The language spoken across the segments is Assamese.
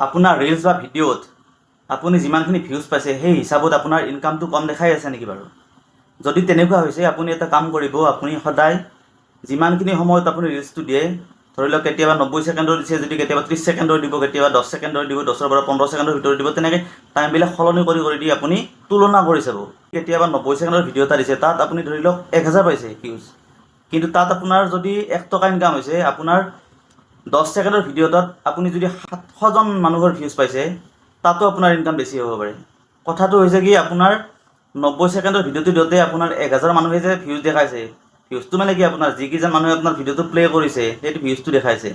আপোনাৰ ৰিলছ বা ভিডিঅ'ত আপুনি যিমানখিনি ভিউজ পাইছে সেই হিচাপত আপোনাৰ ইনকামটো কম দেখাই আছে নেকি বাৰু? যদি তেনেকুৱা হৈছে আপুনি এটা কাম কৰিব, আপুনি সদায় যিমানখিনি সময়ত আপুনি ৰিলছটো দিয়ে, ধৰি লওক কেতিয়াবা 90 ছেকেণ্ডৰ দিছে, যদি কেতিয়াবা 30 ছেকেণ্ডৰ দিব, কেতিয়াবা 10 ছেকেণ্ডৰ দিব, 10ৰ পৰা 15 ছেকেণ্ডৰ ভিতৰত দিব, তেনেকৈ টাইমবিলাক সলনি কৰি দি আপুনি তুলনা কৰি চাব। কেতিয়াবা 90 ছেকেণ্ডৰ ভিডিঅ' এটা দিছে, তাত আপুনি ধৰি লওক 1000 পাইছে ভিউজ, কিন্তু তাত আপোনাৰ যদি 1 টকা ইনকাম হৈছে, আপোনাৰ 10 ছেকেণ্ডৰ ভিডিঅ'টোত আপুনি যদি 700জন মানুহৰ ভিউজ পাইছে, তাতো আপোনাৰ ইনকাম বেছি হ'ব পাৰে। কথাটো হৈছে কি, আপোনাৰ 90 ছেকেণ্ডৰ ভিডিঅ'টো দিওঁতে আপোনাৰ 1000 মানুহে যে ভিউজ দেখাইছে, ভিউজটো মানে কি আপোনাৰ যিকেইজন মানুহে আপোনাৰ ভিডিঅ'টো প্লে কৰিছে সেইটো ভিউজটো দেখাইছে,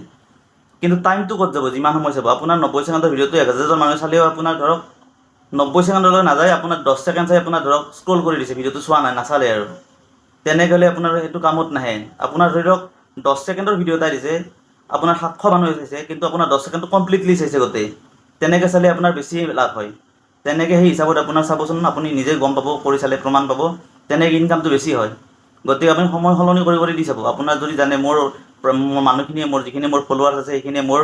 কিন্তু টাইমটো ক'ত যাব? যিমান সময় চাব আপোনাৰ 90 ছেকেণ্ডৰ ভিডিঅ'টো 1000জন মানুহে চালেও আপোনাৰ ধৰক 90 ছেকেণ্ডলৈ নাযায়, আপোনাৰ 10 ছেকেণ্ড চাই আপোনাৰ ধৰক স্ক্ৰল কৰি দিছে, ভিডিঅ'টো চোৱা নাই, নাচালে আৰু। তেনেকৈ হ'লে আপোনাৰ সেইটো কামত নাহে। আপোনাৰ ধৰি লওক 10 ছেকেণ্ডৰ ভিডিঅ' এটা দিছে, আপোনাৰ 700 মানুহে চাইছে, কিন্তু আপোনাৰ 10 ছেকেণ্ডটো কমপ্লিটলি চাইছে গোটেই। তেনেকৈ চালে আপোনাৰ বেছি লাভ হয়। তেনেকৈ সেই হিচাপত আপোনাৰ চাবচোন, আপুনি নিজে গম পাব, কৰি চালে প্ৰমাণ পাব, তেনেকৈ ইনকামটো বেছি হয়। গতিকে আপুনি সময় সলনি কৰি দি চাব। আপোনাৰ যদি জানে মোৰ মানুহখিনিয়ে, মোৰ যিখিনি মোৰ ফলোৱাৰ্ছ আছে সেইখিনিয়ে মোৰ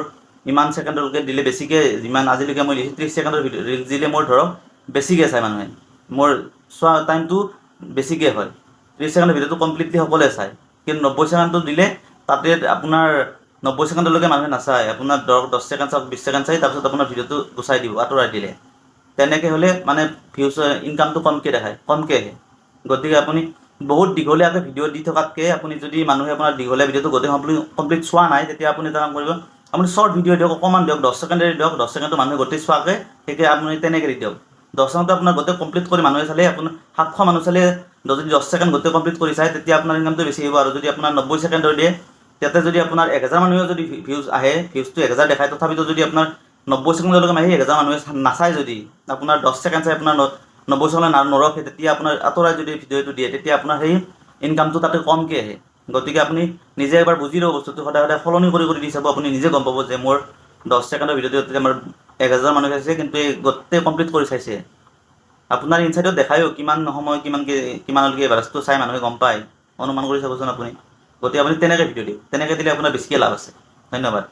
ইমান ছেকেণ্ডলৈকে দিলে বেছিকৈ, যিমান আজিলৈকে মই 30 ছেকেণ্ডৰ ৰিলছ দিলে মোৰ ধৰক বেছিকৈ চায় মানুহে, মোৰ চোৱা টাইমটো বেছিকৈ হয়। 30 ছেকেণ্ডৰ ভিডিঅ'টো কমপ্লিটলি সকলোৱে চায়, কিন্তু 90 ছেকেণ্ডটো দিলে তাতে আপোনাৰ 90 ছেকেণ্ডলৈকে মানুহে নাচায়, আপোনাৰ ধৰক 10 ছেকেণ্ড চাওক, 20 ছেকেণ্ড চাই, তাৰপিছত আপোনাৰ ভিডিঅ'টো গুচাই দিব, আঁতৰাই দিলে। তেনেকৈ হ'লে মানে ভিউজ ইনকামটো কমকৈ দেখায়, কমকৈ আহে। গতিকে আপুনি বহুত দীঘলীয়াকৈ ভিডিঅ' দি থকাতকৈ আপুনি যদি মানুহে আপোনাৰ দীঘলীয়া ভিডিঅ'টো গোটেই কমপ্লিট চোৱা নাই, তেতিয়া আপুনি এটা কাম কৰিব, আপুনি শ্বৰ্ট ভিডিঅ' দিয়ক, অকণমান দিয়ক, 10 ছেকেণ্ডেৰে দিয়ক, 10 ছেকেণ্ডটো মানুহে গোটেই চোৱাকৈ, সেইকে আপুনি তেনেকৈ দি দিয়ক। 10 ছেকেণ্ডটো আপোনাৰ গোটেই কমপ্লিট কৰি মানুহে চালে, আপোনাৰ 700 মানুহ চালে, যদি 10 ছেকেণ্ড গোটেই কমপ্লিট কৰি চায়, তেতিয়া আপোনাৰ ইনকামটো বেছি হ'ব। আৰু যদি আপোনাৰ 90 ছেকেণ্ডৰ দিয়ে, তাতে যদি আপোনাৰ 1000 মানুহে যদি ভিউজ আহে, ভিউজটো 1000 দেখায়, তথাপিতো যদি আপোনাৰ 90 ছেকেণ্ডলৈকে আহি 1000 মানুহে নাচায়, যদি আপোনাৰ 10 ছেকেণ্ড চাই আপোনাৰ 90 ছেকেণ্ড নৰখে, তেতিয়া আপোনাৰ আঁতৰাই যদি ভিডিঅ'টো দিয়ে, তেতিয়া আপোনাৰ সেই ইনকামটো তাতে কমকৈ আহে। গতিকে আপুনি নিজে এবাৰ বুজি লওক বস্তুটো, সদায় সদায় সলনি কৰি দি চাব, আপুনি নিজে গম পাব যে মোৰ 10 ছেকেণ্ডৰ ভিডিঅ'টো আমাৰ 1000 মানুহে চাইছে, কিন্তু এই গোটেই কমপ্লিট কৰি চাইছে। আপোনাৰ ইনচাইটত দেখায়ো কিমান সময়, কিমানলৈকে এভাৰেজটো চাই মানুহে গম পায়, অনুমান কৰি চাবচোন আপুনি। গতিকে আপুনি তেনেকৈ ভিডিঅ' দিয়ক, তেনেকৈ দিলে আপোনাৰ বেছিকৈ লাভ আছে। ধন্যবাদ।